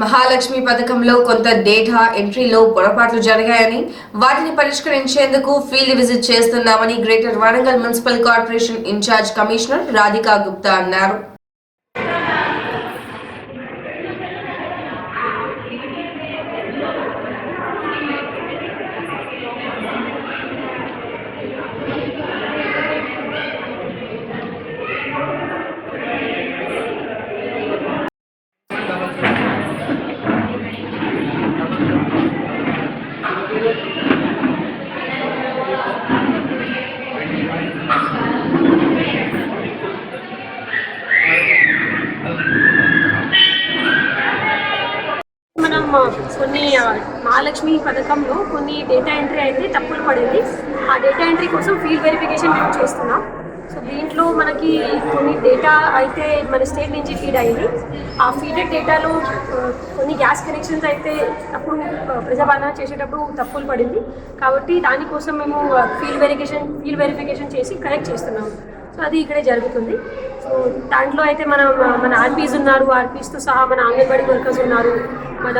మహాలక్ష్మి పథకంలో కొంత డేటా ఎంట్రీలో పొరపాట్లు జరిగాయని వాటిని పరిష్కరించేందుకు ఫీల్డ్ విజిట్ చేస్తున్నామని Greater Warangal municipal corporation incharge commissioner Radhika Gupta అన్నారు. మనం కొన్ని మహాలక్ష్మి పథకంలో కొన్ని డేటా ఎంట్రీ అయితే తప్పులు పడింది. ఆ డేటా ఎంట్రీ కోసం ఫీల్డ్ వెరిఫికేషన్ మేము చేస్తున్నాం. సో దీంట్లో మనకి కొన్ని డేటా అయితే మన స్టేట్ నుంచి ఫీడ్ అయింది. ఆ ఫీడెడ్ డేటాలో కొన్ని గ్యాస్ కనెక్షన్స్ అయితే అప్పుడు ప్రజాపాలన చేసేటప్పుడు తప్పులు పడింది. కాబట్టి దానికోసం మేము ఫీల్డ్ వెరిఫికేషన్ చేసి కరెక్ట్ చేస్తున్నాము. సో అది ఇక్కడే జరుగుతుంది. సో దాంట్లో అయితే మన ఆర్పీస్ ఉన్నారు, ఆర్పీస్తో సహా మన అంగన్వాడీ వర్కర్స్ ఉన్నారు, మన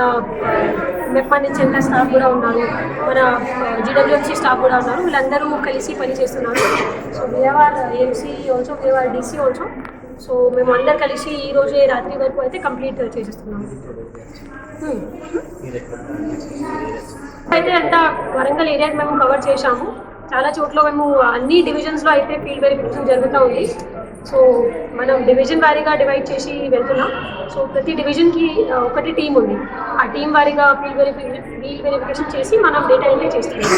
మెప్ప నుంచి ఎంత స్టాఫ్ కూడా ఉన్నారు, మన జీడబ్ల్యూఎంసీ స్టాఫ్ కూడా ఉన్నారు. వీళ్ళందరూ కలిసి పనిచేస్తున్నారు. So we are AMC also, we are DC also. So మేము అందరు కలిసి ఈ రోజే రాత్రి వరకు అయితే కంప్లీట్ చేసేస్తున్నాము. అయితే అంతా వరంగల్ ఏరియాకి మేము కవర్ చేశాము. చాలా చోట్ల మేము అన్ని డివిజన్స్లో అయితే ఫీల్డ్ వెరిఫికేషన్ జరుగుతూ ఉంది. సో మనం డివిజన్ వారీగా డివైడ్ చేసి వెళ్తున్నాం. సో ప్రతి డివిజన్కి ఒకటి టీం ఉంది. ఆ టీం వారీగా ఫీల్డ్ వెరిఫికేషన్ చేసి మనం డేటా ఎంట్రీ చేస్తున్నాం.